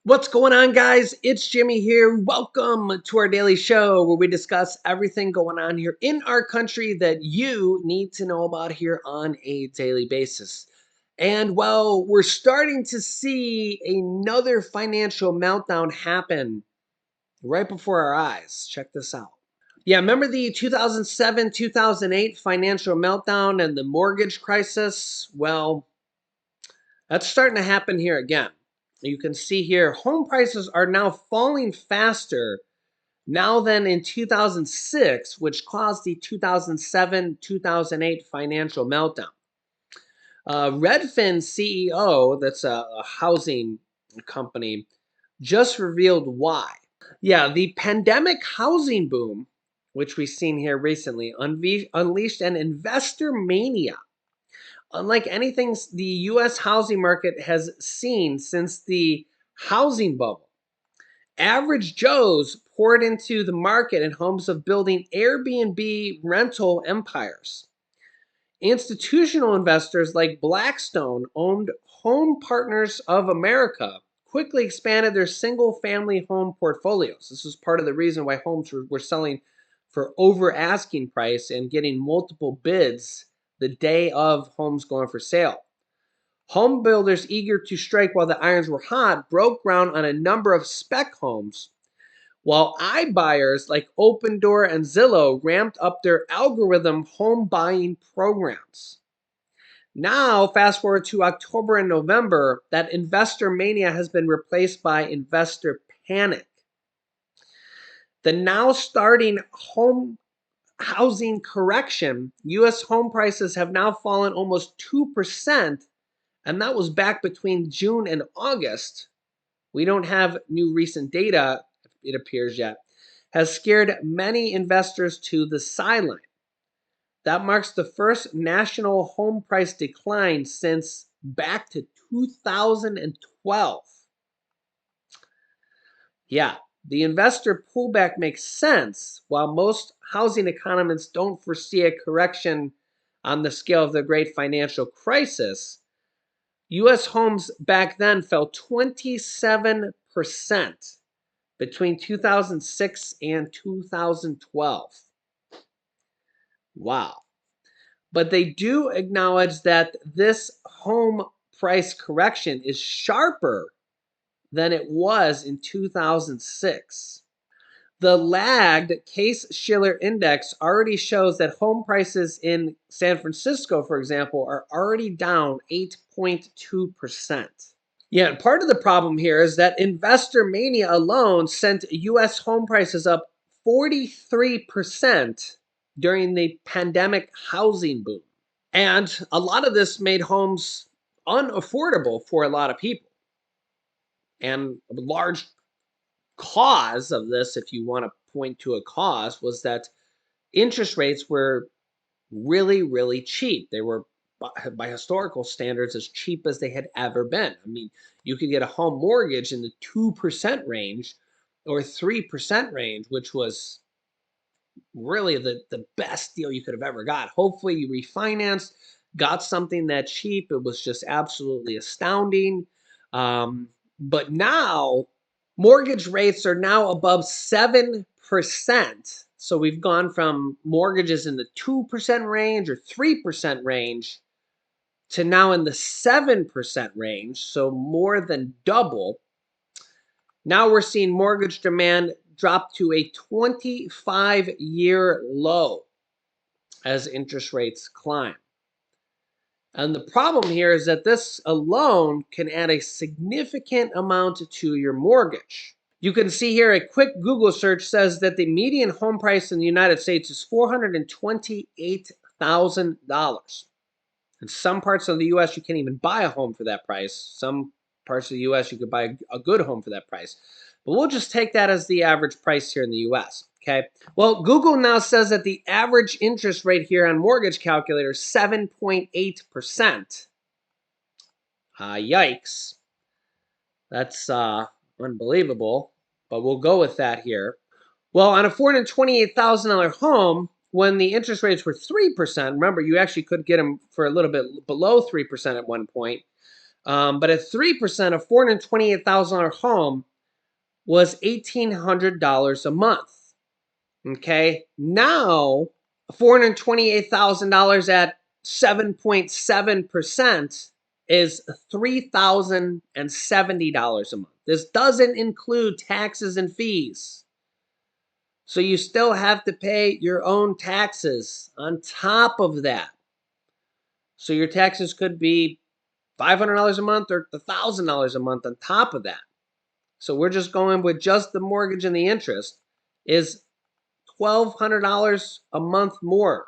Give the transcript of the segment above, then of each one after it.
What's going on, guys? It's Jimmy here. Welcome to our daily show where we discuss everything going on here in our country that you need to know about here on a daily basis. And well, we're starting to see another financial meltdown happen right before our eyes. Check this out. Yeah, remember the 2007 2008 financial meltdown and the mortgage crisis? Well, that's starting to happen here again. You can see here, home prices are now falling faster now than in 2006, which caused the 2007-2008 financial meltdown. Redfin CEO, that's a housing company, just revealed why. Yeah, the pandemic housing boom, which we've seen here recently, unleashed an investor mania unlike anything the US housing market has seen since the housing bubble. Average Joes poured into the market in hopes of building Airbnb rental empires. Institutional investors like Blackstone owned Home Partners of America quickly expanded their single family home portfolios. This was part of the reason why homes were selling for over asking price and getting multiple bids the day of homes going for sale. Home builders eager to strike while the irons were hot broke ground on a number of spec homes, while iBuyers like Opendoor and Zillow ramped up their algorithm home buying programs. Now, fast forward to October and November, that investor mania has been replaced by investor panic. The now starting home housing correction, U.S. home prices have now fallen almost 2%, and that was back between June and August. We don't have new recent data, it appears yet, has scared many investors to the sideline. That marks the first national home price decline since back to 2012. Yeah, the investor pullback makes sense. While most housing economists don't foresee a correction on the scale of the great financial crisis, U.S. homes back then fell 27% between 2006 and 2012. Wow. But they do acknowledge that this home price correction is sharper than it was in 2006. The lagged Case-Shiller Index already shows that home prices in San Francisco, for example, are already down 8.2%. Yeah, and part of the problem here is that investor mania alone sent U.S. home prices up 43% during the pandemic housing boom. And a lot of this made homes unaffordable for a lot of people. And a large cause of this, if you want to point to a cause, was that interest rates were really, really cheap. They were, by historical standards, as cheap as they had ever been. I mean, you could get a home mortgage in the 2% range or 3% range, which was really the best deal you could have ever got. Hopefully you refinanced, got something that cheap. It was just absolutely astounding. But now mortgage rates are now above 7%. So we've gone from mortgages in the 2% range or 3% range to now in the 7% range. So more than double. Now we're seeing mortgage demand drop to a 25-year low as interest rates climb. And the problem here is that this alone can add a significant amount to your mortgage. You can see here a quick Google search says that the median home price in the United States is $428,000. In some parts of the U.S., you can't even buy a home for that price. Some parts of the U.S., you could buy a good home for that price. But we'll just take that as the average price here in the U.S., okay? Well, Google now says that the average interest rate here on mortgage calculator is 7.8%. Yikes. That's unbelievable, but we'll go with that here. Well, on a $428,000 home, when the interest rates were 3%, remember, you actually could get them for a little bit below 3% at one point. But at 3%, a $428,000 home was $1,800 a month. Okay, now $428,000 at 7.7% is $3,070 a month. This doesn't include taxes and fees. So you still have to pay your own taxes on top of that. So your taxes could be $500 a month or $1,000 a month on top of that. So we're just going with just the mortgage and the interest is $1,200 a month more,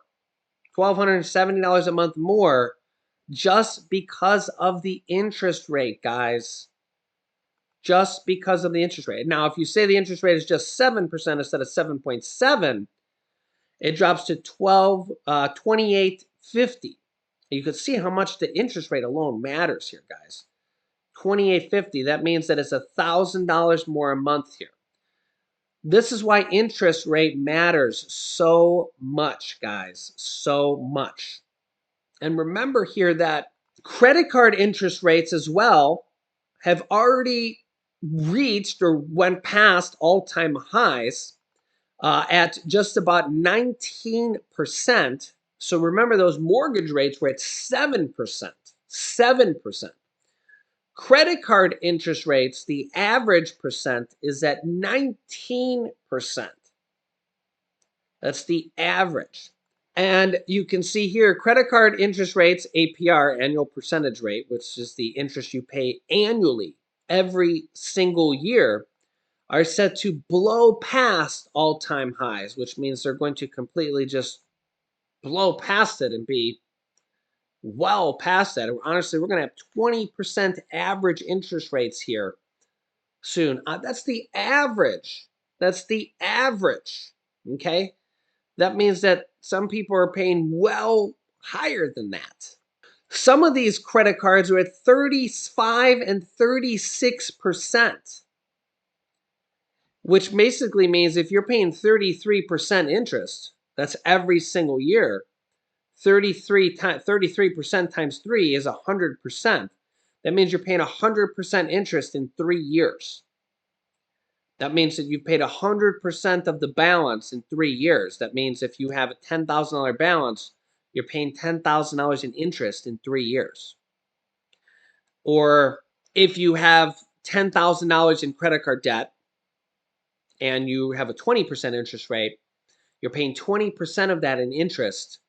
$1,270 a month more just because of the interest rate, guys. Just because of the interest rate. Now, if you say the interest rate is just 7% instead of 7.7, it drops to 28.50. You can see how much the interest rate alone matters here, guys. 28.50. That means that it's $1,000 more a month here. This is why interest rate matters so much, guys, so much. And remember here that credit card interest rates as well have already reached or went past all-time highs at just about 19%. So remember, those mortgage rates were at 7%. 7%. Credit card interest rates, the average percent is at 19%. That's the average. And you can see here, credit card interest rates, APR, annual percentage rate, which is the interest you pay annually every single year, are set to blow past all-time highs, which means they're going to completely just blow past it and be well past that. Honestly, we're going to have 20% average interest rates here soon. That's the average. That's the average. Okay? That means that some people are paying well higher than that. Some of these credit cards are at 35 and 36%, which basically means if you're paying 33% interest, that's every single year, 33% times 3 is 100%. That means you're paying 100% interest in 3 years. That means that you've paid 100% of the balance in 3 years. That means if you have a $10,000 balance, you're paying $10,000 in interest in 3 years. Or if you have $10,000 in credit card debt and you have a 20% interest rate, you're paying 20% of that in interest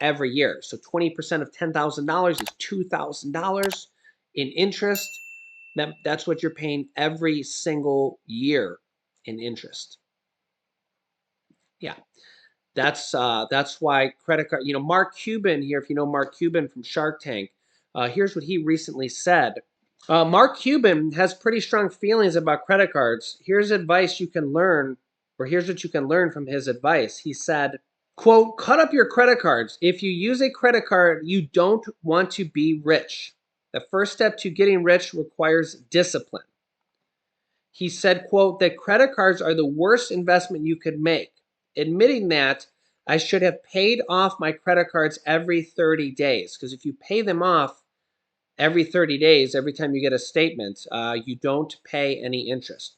every year. So 20% of $10,000 is $2,000 in interest. That's what you're paying every single year in interest. Yeah, that's why credit card. You know, Mark Cuban here. If you know Mark Cuban from Shark Tank, here's what he recently said. Mark Cuban has pretty strong feelings about credit cards. Here's advice you can learn, or here's what you can learn from his advice. He said, quote, cut up your credit cards. If you use a credit card, you don't want to be rich. The first step to getting rich requires discipline. He said, quote, that credit cards are the worst investment you could make. Admitting that, I should have paid off my credit cards every 30 days. Because if you pay them off every 30 days, every time you get a statement, you don't pay any interest.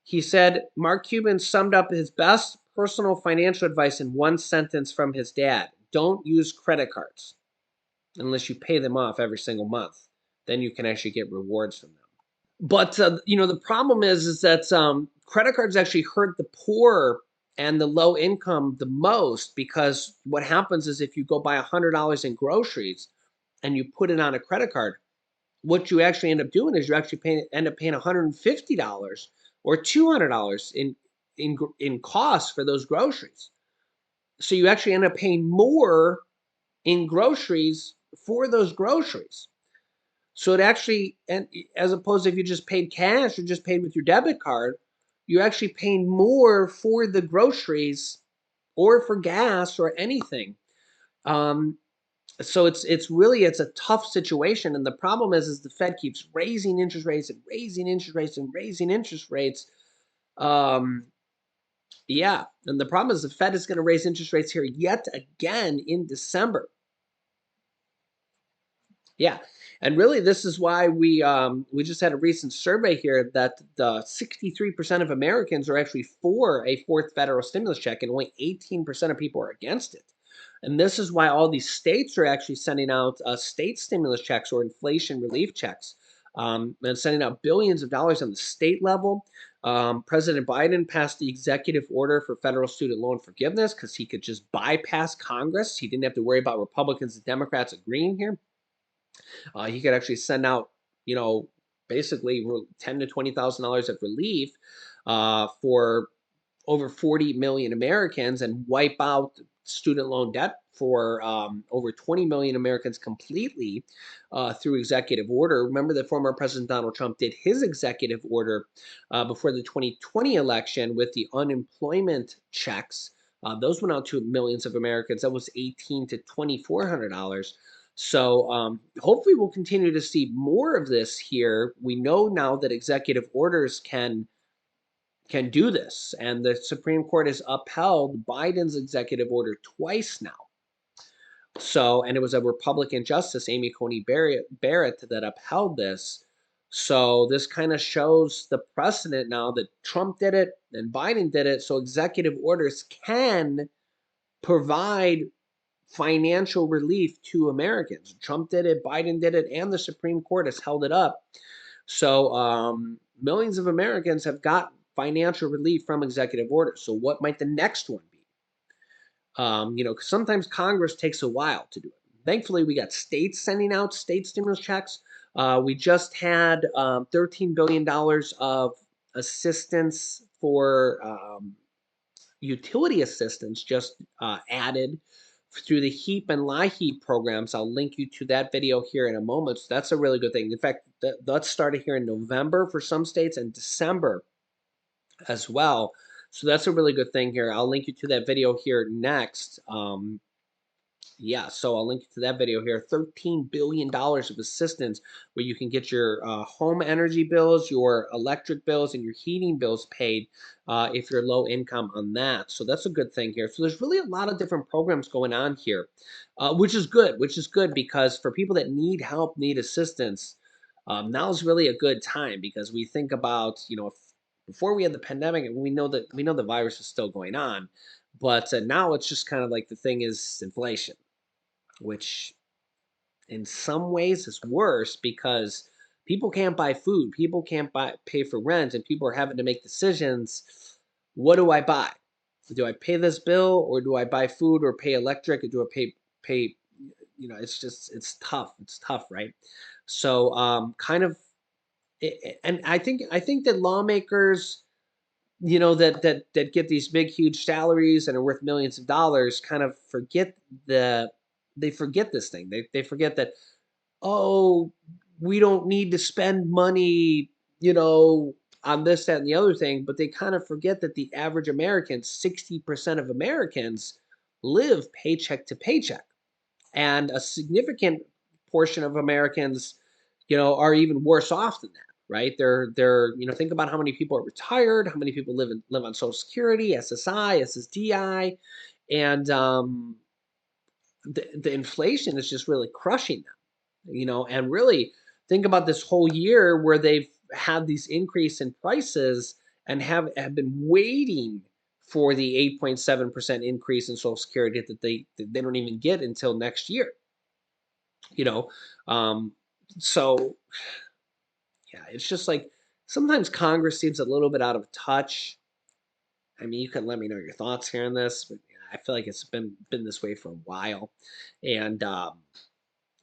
He said, Mark Cuban summed up his best personal financial advice in one sentence from his dad. Don't use credit cards unless you pay them off every single month. Then you can actually get rewards from them. But you know, the problem is that credit cards actually hurt the poor and the low income the most, because what happens is if you go buy $100 in groceries and you put it on a credit card, what you actually end up doing is you actually end up paying $150 or $200 in costs for those groceries. So you actually end up paying more in groceries for those groceries. So it actually, and as opposed to if you just paid cash or just paid with your debit card, you're actually paying more for the groceries or for gas or anything. So it's really a tough situation, and the problem is the Fed keeps raising interest rates and raising interest rates and raising interest rates. Yeah, and the problem is the Fed is going to raise interest rates here yet again in December. Yeah, and really, this is why we just had a recent survey here that the 63% of Americans are actually for a fourth federal stimulus check, and only 18% of people are against it. And this is why all these states are actually sending out state stimulus checks or inflation relief checks, and sending out billions of dollars on the state level. President Biden passed the executive order for federal student loan forgiveness because he could just bypass Congress. He didn't have to worry about Republicans and Democrats agreeing here. He could actually send out, you know, basically ten to $20,000 of relief for over 40 million Americans and wipe out student loan debt for over 20 million Americans completely through executive order. Remember that former President Donald Trump did his executive order before the 2020 election with the unemployment checks. Those went out to millions of Americans. That was $1,800 to $2,400. So hopefully we'll continue to see more of this here. We know now that executive orders can do this, and the Supreme Court has upheld Biden's executive order twice now. So, and it was a Republican justice, Amy Coney Barrett, that upheld this. So this kind of shows the precedent now that Trump did it and Biden did it. So executive orders can provide financial relief to Americans. Trump did it, Biden did it, and the Supreme Court has held it up. So millions of Americans have got financial relief from executive orders. So what might the next one be? 'Cause sometimes Congress takes a while to do it. Thankfully, we got states sending out state stimulus checks. We just had $13 billion of assistance for utility assistance just added through the HEAP and LIHEAP programs. I'll link you to that video here in a moment. So that's a really good thing. In fact, that started here in November for some states and December as well. So that's a really good thing here. I'll link you to that video here next. Yeah, so I'll link to that video here. $13 billion of assistance where you can get your home energy bills, your electric bills, and your heating bills paid if you're low income on that. So that's a good thing here. So there's really a lot of different programs going on here, which is good, because for people that need help, need assistance, now is really a good time because we think about, before we had the pandemic, and we know the virus is still going on, but now it's just kind of like the thing is inflation, which in some ways is worse because people can't buy food, people can't pay for rent, and people are having to make decisions. What do I buy? Do I pay this bill, or do I buy food, or pay electric, or do I pay? It's tough. It's tough, right? So kind of, and I think that lawmakers, that get these big huge salaries and are worth millions of dollars kind of the forget this thing. They forget that, oh, we don't need to spend money, on this, that, and the other thing, but they kind of forget that the average American, 60% of Americans live paycheck to paycheck. And a significant portion of Americans, are even worse off than that, right? They're think about how many people are retired, how many people live on Social Security, SSI, SSDI, and the inflation is just really crushing them, and really think about this whole year where they've had these increase in prices and have been waiting for the 8.7% increase in Social Security that they don't even get until next year. you know um so yeah, it's just like sometimes Congress seems a little bit out of touch. I mean, you can let me know your thoughts here on this, but yeah, I feel like it's been this way for a while. And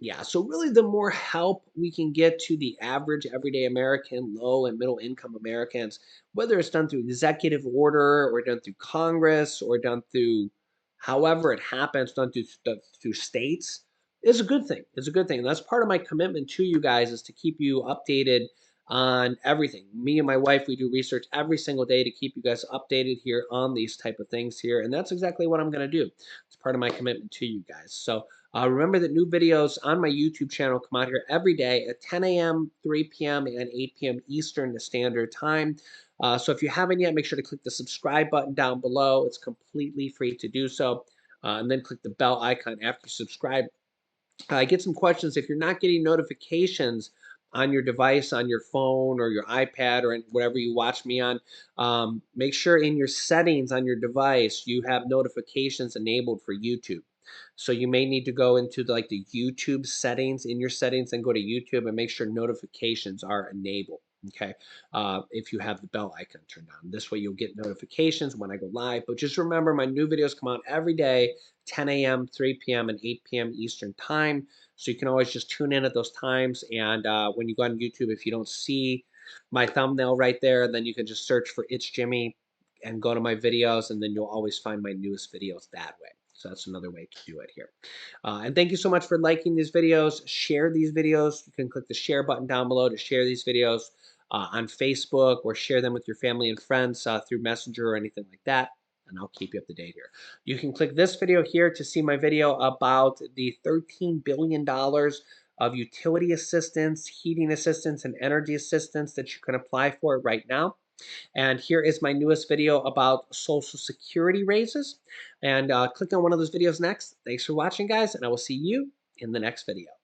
yeah, so really the more help we can get to the average everyday American, low and middle income Americans, whether it's done through executive order or done through Congress or done through however it happens, done through states, is a good thing. It's a good thing. And that's part of my commitment to you guys, is to keep you updated on everything. Me and my wife, we do research every single day to keep you guys updated here on these type of things here. And that's exactly what I'm going to do. It's part of my commitment to you guys. So remember that new videos on my YouTube channel come out here every day at 10 a.m., 3 p.m., and 8 p.m. Eastern Standard Time. So if you haven't yet, make sure to click the subscribe button down below. It's completely free to do so. And then click the bell icon after you subscribe I get some questions. If you're not getting notifications on your device, on your phone or your iPad or whatever you watch me on, make sure in your settings on your device you have notifications enabled for YouTube. So you may need to go into like the YouTube settings in your settings and go to YouTube and make sure notifications are enabled. Okay, if you have the bell icon turned on, this way you'll get notifications when I go live. But just remember, my new videos come out every day, 10 a.m., 3 p.m., and 8 p.m. Eastern Time. So you can always just tune in at those times. And when you go on YouTube, if you don't see my thumbnail right there, then you can just search for It's Jimmy and go to my videos, and then you'll always find my newest videos that way. So that's another way to do it here. And thank you so much for liking these videos. Share these videos. You can click the share button down below to share these videos on Facebook, or share them with your family and friends through Messenger or anything like that. And I'll keep you up to date here. You can click this video here to see my video about the $13 billion of utility assistance, heating assistance, and energy assistance that you can apply for right now. And here is my newest video about Social Security raises. And click on one of those videos next. Thanks for watching, guys, and I will see you in the next video.